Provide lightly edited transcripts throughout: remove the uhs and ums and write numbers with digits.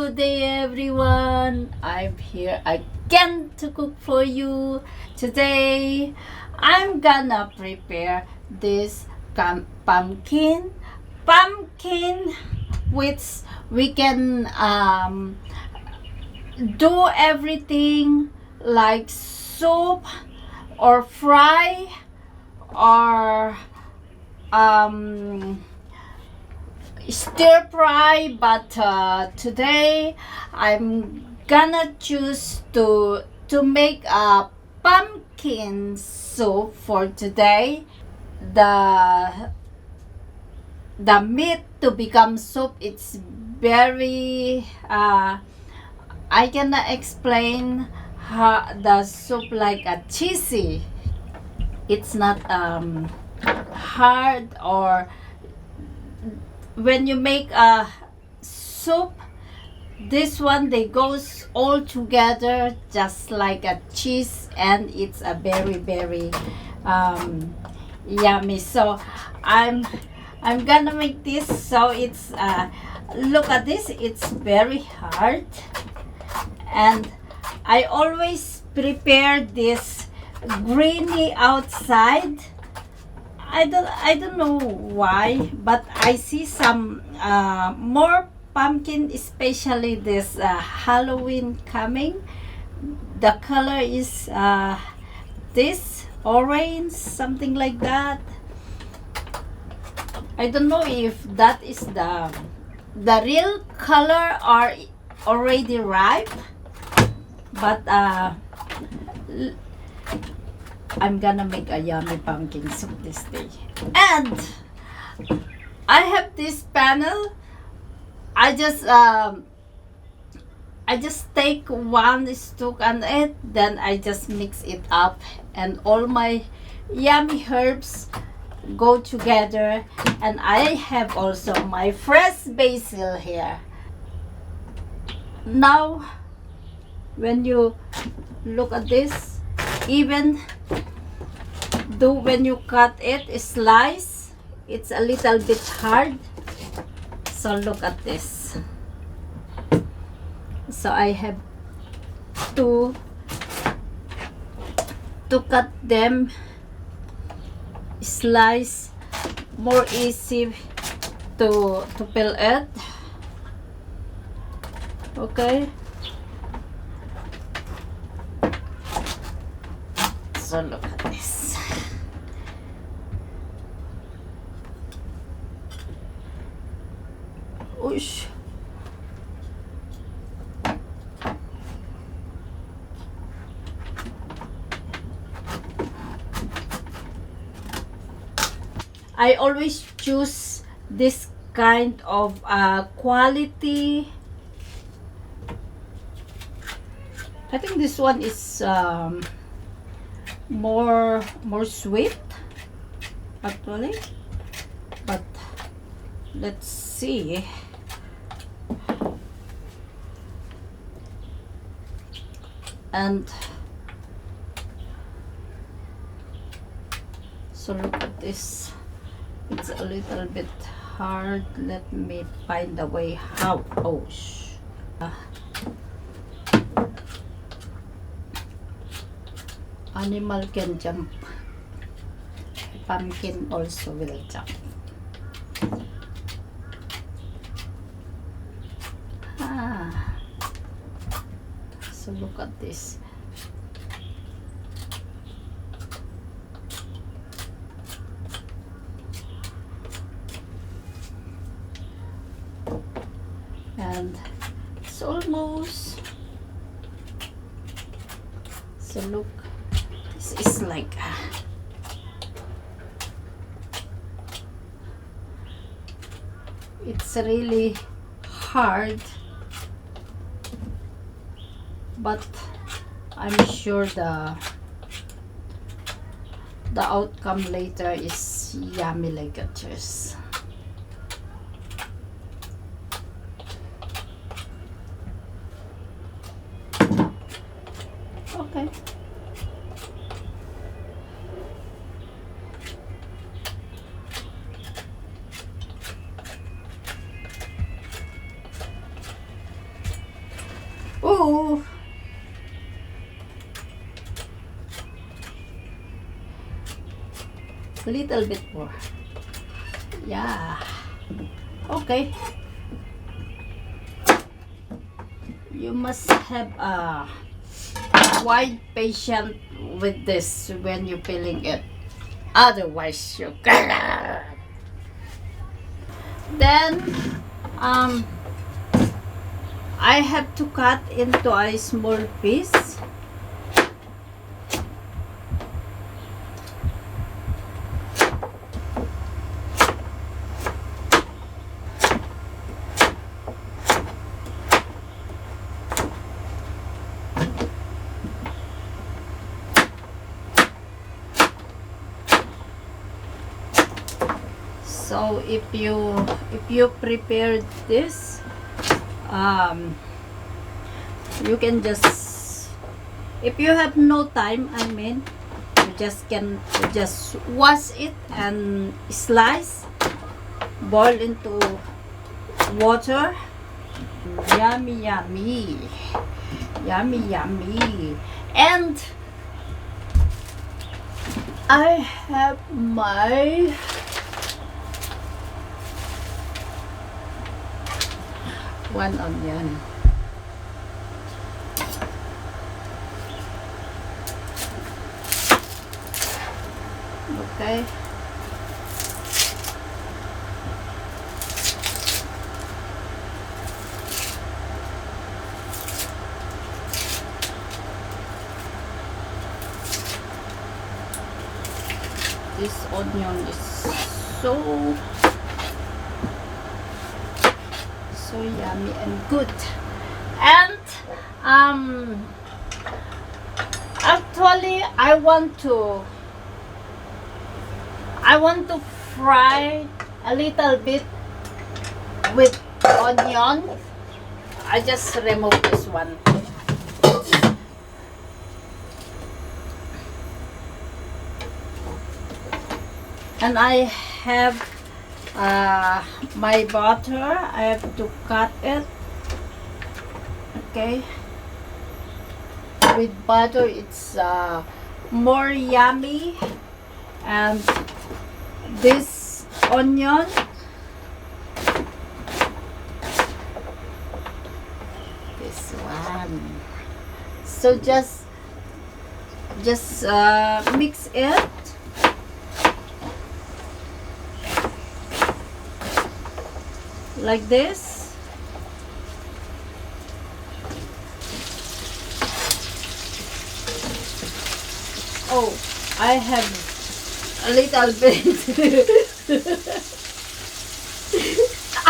Good day, everyone. I'm here again to cook for you. Today, I'm gonna prepare this pumpkin, which we can do everything like soup or fry or stir fry, but today I'm gonna choose to make a pumpkin soup for today. The meat to become soup, it's very I cannot explain how the soup like a cheesy. It's not hard, or when you make a soup, this one they goes all together just like a cheese, and it's a very yummy. So I'm gonna make this. So it's look at this, it's very hard, and I always prepare this greeny outside. I don't know why, but I see some more pumpkin, especially this Halloween coming. The color is this orange, something like that. I don't know if that is the real color or already ripe, but I'm gonna make a yummy pumpkin soup this day. And I have this panel. I just take one stick on it, then I just mix it up, and all my yummy herbs go together. And I have also my fresh basil here. Now when you look at this, even though when you cut it slice, it's a little bit hard. So look at this. So I have to cut them slice, more easy to peel it. Okay, so look at this. Oosh. I always choose this kind of quality. I think this one is more sweet actually, but let's see. And so look at this, it's a little bit hard. Let me find a way how. Animal can jump, pumpkin also will jump. So look at this. And it's almost. So look, this is like it's really hard, but I'm sure the outcome later is yummy like a juice. Okay. Ooh. Little bit more. Yeah. Okay. You must have a wide patience with this when you're peeling it. Otherwise, you cannot. Then, I have to cut into a small piece. So if you prepare this, you can just, if you have no time, I mean, you just wash it and slice, boil into water. Yummy, yummy, yummy, yummy. And I have my one onion. Okay. This onion is so yummy and good. And actually I want to fry a little bit with onion. I just remove this one. And I have my butter. I have to cut it. Okay. With butter, it's more yummy. And this onion, this one. So just mix it. Like this. Oh, I have a little bit. I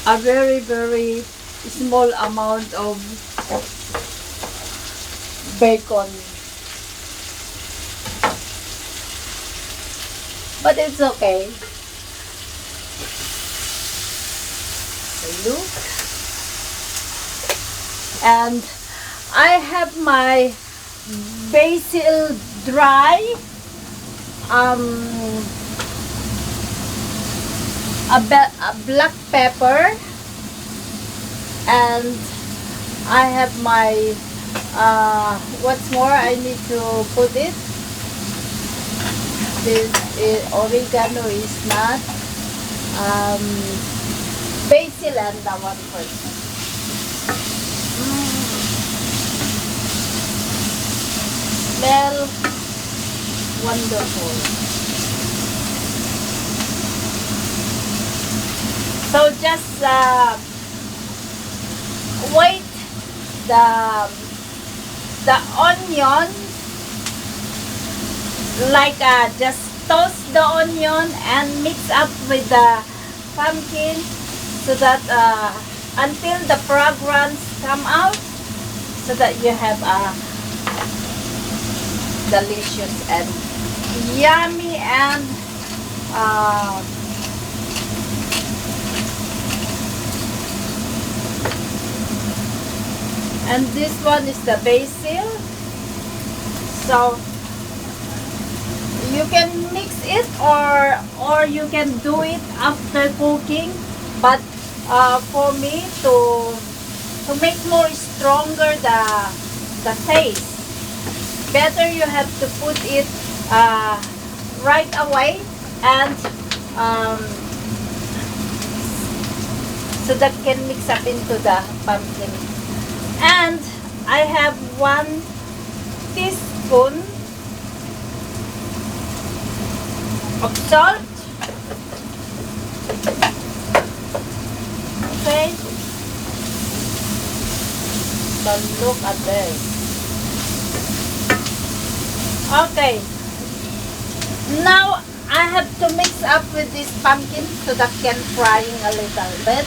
have a very, very small amount of bacon. But it's okay. Look. And I have my basil dry. A black pepper. And I have my, what's more, I need to put it. This oregano is not. Basil and the one first. Smell wonderful. So just wait the onion, like just toast the onion and mix up with the pumpkin, so that until the fragrance come out, so that you have a delicious and yummy and this one is the basil. So you can mix it or or you can do it after cooking. But for me to make more stronger the taste, better you have to put it right away, and so that can mix up into the pumpkin. And I have 1 teaspoon of salt. Okay. So look at this. Okay. Now I have to mix up with this pumpkin so that can frying a little bit.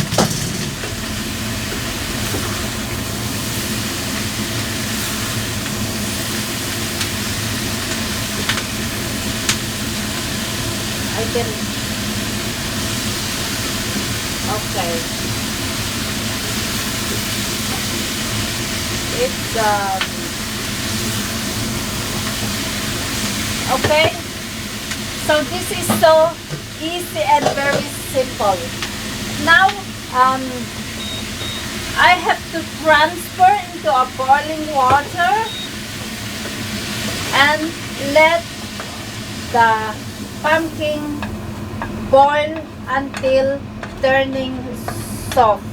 I can. Okay. It's okay. So this is so easy and very simple. Now I have to transfer into a boiling water and let the pumpkin boil until turning soft.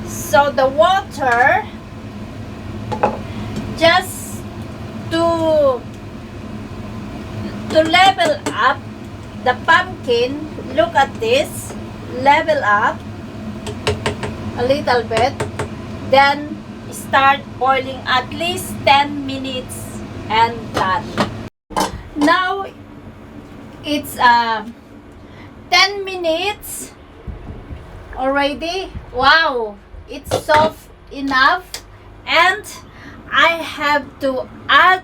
So the water, just to level up the pumpkin, look at this, level up a little bit, then start boiling at least 10 minutes and done. Now it's 10 minutes already. Wow, it's soft enough, and I have to add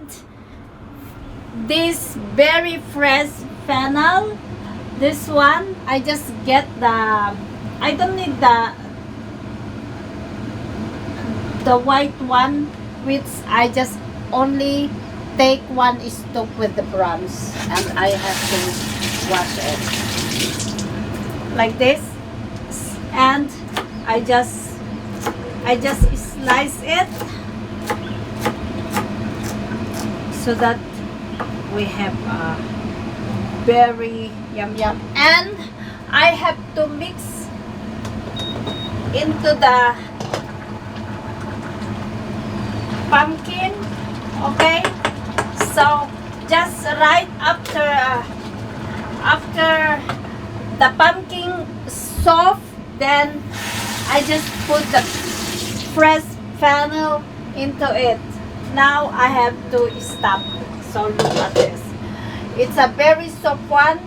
this very fresh fennel. This one I just get I don't need the white one, which I just only take 1 scoop with the browns, and I have to wash it like this, and I just slice it so that we have a very yum, and I have to mix into the pumpkin. Okay, so just right after the pumpkin soft, then I just put the fresh fennel into it. Now I have to stop. So look at this. It's a very soft one.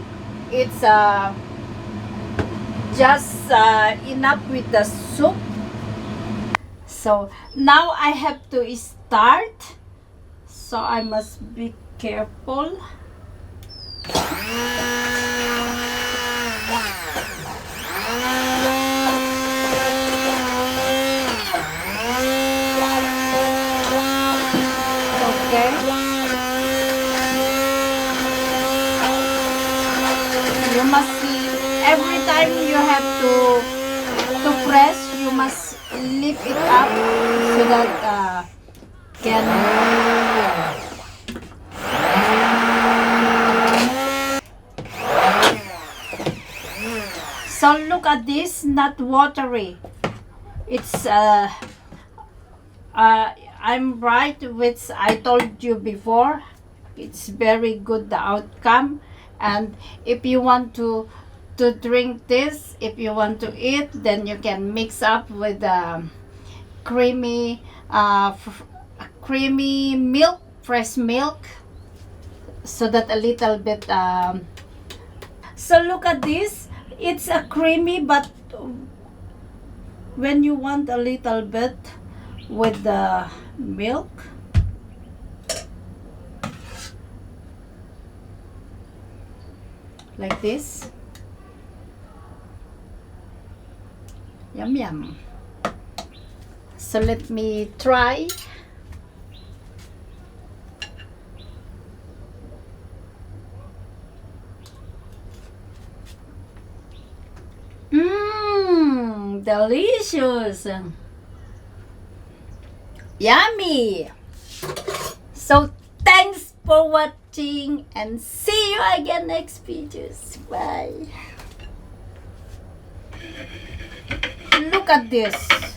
It's just enough with the soup. So now I have to start. So I must be careful. Okay. You must see, every time you have to press, you must lift it up so that can so look at this, not watery. It's I'm right, which I told you before. It's very good, the outcome. And if you want to drink this, if you want to eat, then you can mix up with creamy creamy milk, fresh milk, so that a little bit so look at this. It's a creamy, but when you want a little bit with the milk, like this, yum. So let me try. delicious. Yummy. So thanks for watching and see you again next videos. Bye. Look at this.